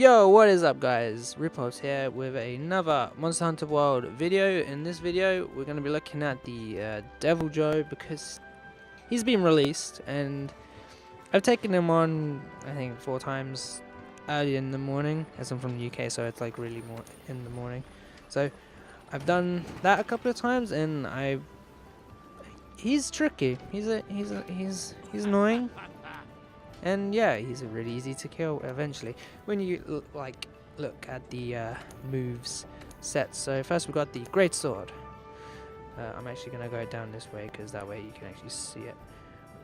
Yo, what is up guys? REPULSE here with another Monster Hunter World video. In this video, we're going to be looking at the Deviljho because he's been released and I've taken him on, I think, 4 times early in the morning, as I'm from the UK, so it's like really more in the morning. So I've done that a couple of times and he's tricky. He's annoying. And yeah, he's really easy to kill eventually when you look at the moves set. So first we got the Great Sword. I'm actually gonna go down this way because that way you can actually see it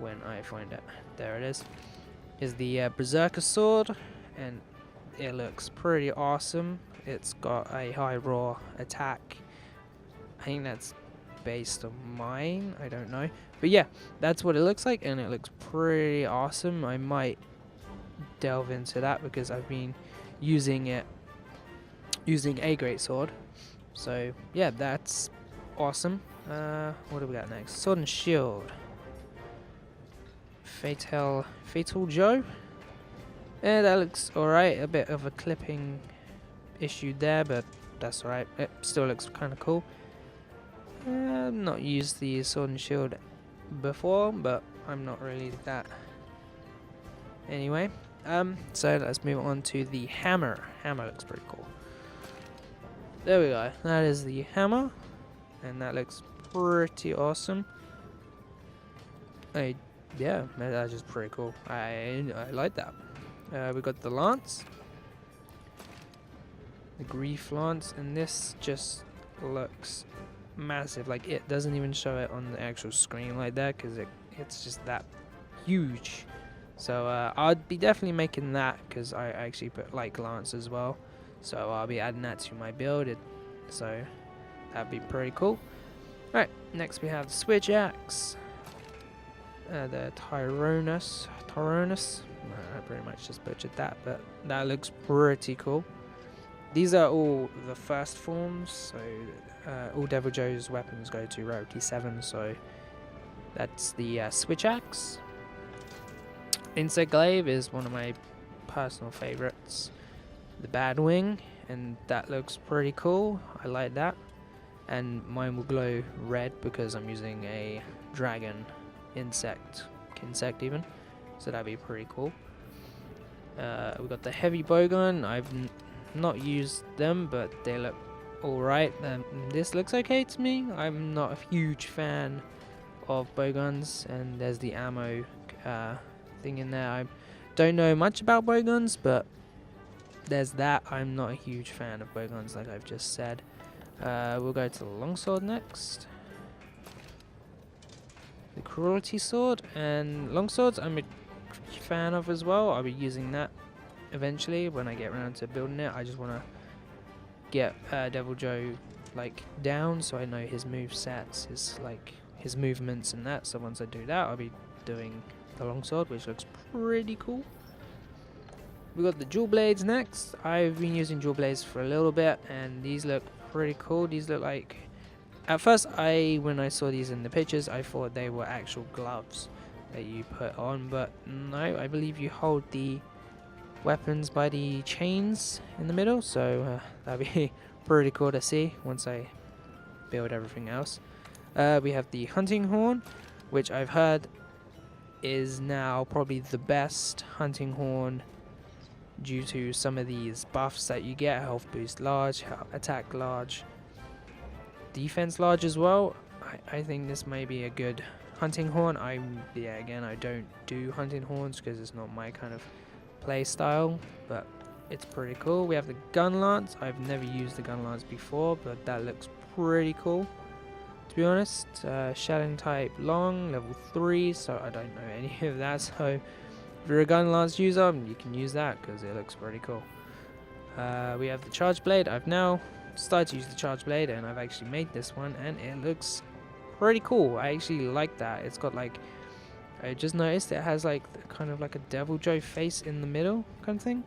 when I find it. There it is. Is the Berserker Sword, and it looks pretty awesome. It's got a high raw attack. I think that's based on mine, I don't know, but yeah, that's what it looks like and it looks pretty awesome. I might delve into that because I've been using a great sword. So yeah, that's awesome. What do we got next? Sword and Shield. Fatal Joe. Yeah, that looks alright. A bit of a clipping issue there, but that's alright. It still looks kind of cool. I've not used the Sword and Shield before, but I'm not really that. Anyway, so let's move on to the hammer. Hammer looks pretty cool. There we go. That is the hammer, and that looks pretty awesome. Yeah, that's just pretty cool. I like that. We got the lance, the Grief lance, and this just looks massive. Like, it doesn't even show it on the actual screen like that because it's just that huge. So I'd be definitely making that because I actually like lance as well, so I'll be adding that to my build. So that'd be pretty cool. Alright, next we have the switch axe, the Tyrannus. I pretty much just butchered that, but that looks pretty cool. These are all the first forms, so all Deviljho's weapons go to rarity 7, so that's the switch axe. Insect glaive is one of my personal favorites. The bad wing, and that looks pretty cool. I like that. And mine will glow red because I'm using a dragon insect even, so that'd be pretty cool. We got the heavy bowgun. I've not used them, but they look alright. This looks okay to me. I'm not a huge fan of bowguns, and there's the ammo thing in there. I don't know much about bowguns, but there's that. I'm not a huge fan of bowguns, like I've just said. We'll go to the longsword next. The cruelty sword, and longswords I'm a fan of as well. I'll be using that eventually when I get around to building it. I just want to get Deviljho down so I know his move sets, his movements and that. So once I do that, I'll be doing the longsword, which looks pretty cool. We got the dual blades next. I've been using dual blades for a little bit and these look pretty cool. These look like, at first when I saw these in the pictures, I thought they were actual gloves that you put on, but no, I believe you hold the weapons by the chains in the middle, so that'd be pretty cool to see once I build everything else. We have the hunting horn, which I've heard is now probably the best hunting horn due to some of these buffs that you get: health boost large, attack large, defense large as well. I think this may be a good hunting horn. Again, I don't do hunting horns because it's not my kind of play style, but it's pretty cool. We have the gun lance. I've never used the gun lance before, but that looks pretty cool, to be honest. Shadow type long, level 3, so I don't know any of that, so if you're a gun lance user, you can use that because it looks pretty cool. We have the charge blade. I've now started to use the charge blade and I've actually made this one and it looks pretty cool. I actually like that. It's got I just noticed it has kind of like a Deviljho face in the middle kind of thing,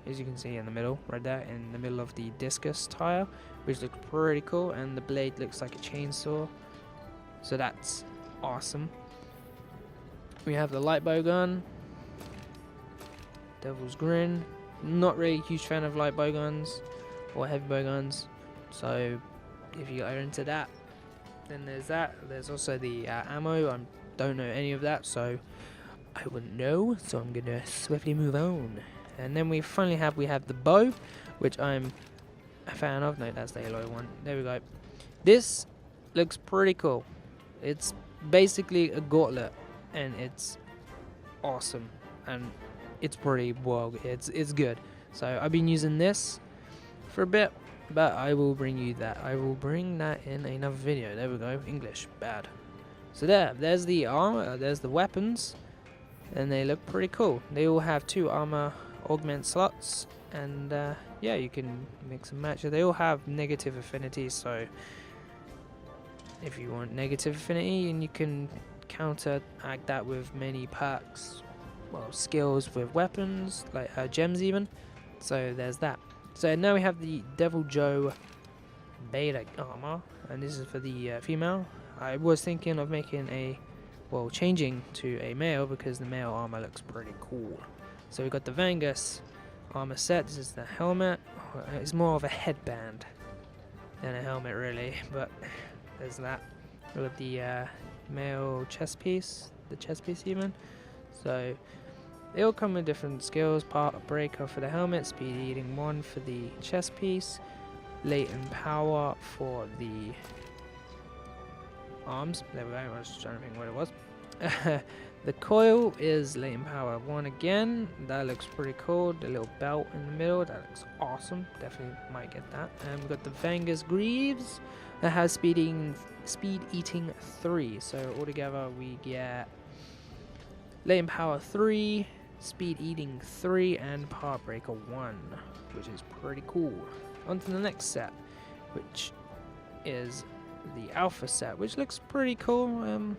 as you can see in the middle, right there in the middle of the discus tire, which looks pretty cool, and the blade looks like a chainsaw, so that's awesome. We have the light bow gun, Devil's Grin, Not really a huge fan of light bow guns or heavy bow guns, so if you are into that, then there's that. There's also the ammo. I don't know any of that, so I wouldn't know, so I'm gonna swiftly move on. And then we finally have the bow, which I'm a fan of. No, that's the Halo one. There we go. This looks pretty cool. It's basically a gauntlet, and it's awesome, and it's pretty well. It's good. So I've been using this for a bit, but I will bring you that. I will bring that in another video. There we go. English bad. So there's the armor. There's the weapons, and they look pretty cool. They all have 2 armor augment slots, and yeah, you can mix and match it. They all have negative affinities, so if you want negative affinity, and you can counteract that with many perks, well, skills with weapons, like gems even. So there's that. So now we have the Deviljho beta armor, and this is for the female. I was thinking of making changing to a male, because the male armor looks pretty cool. So we got the Vangus armor set. This is the helmet. It's more of a headband than a helmet, really, but there's that. We got the male chest piece, the chest piece even. So they all come with different skills. Part breaker for the helmet, speed eating 1 for the chest piece, latent power for the arms. There we go. I was just trying to think what it was. The coil is latent power 1 again. That looks pretty cool. The little belt in the middle, that looks awesome. Definitely might get that. And we've got the Vangus Greaves that has speed eating 3. So altogether we get latent power 3, speed eating 3, and power breaker 1, which is pretty cool. On to the next set, which is the alpha set, which looks pretty cool.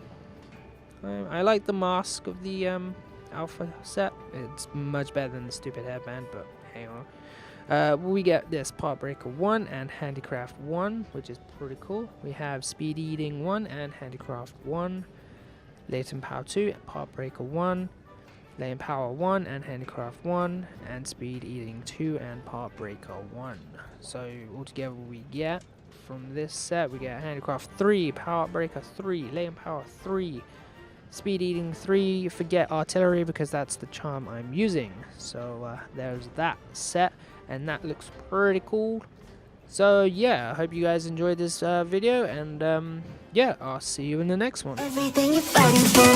I like the mask of the alpha set. It's much better than the stupid headband, but hang on. We get this part breaker 1 and handicraft 1, which is pretty cool. We have speed eating 1 and handicraft 1, latent power 2, part breaker 1, latent power 1 and handicraft 1, and speed eating 2 and part breaker 1. So altogether we get from this set, we get handicraft 3, power breaker 3, latent power 3, speed eating 3. Forget artillery, because that's the charm I'm using. So there's that set, and that looks pretty cool. So yeah, I hope you guys enjoyed this video, and yeah, I'll see you in the next one. Everything you're fighting for.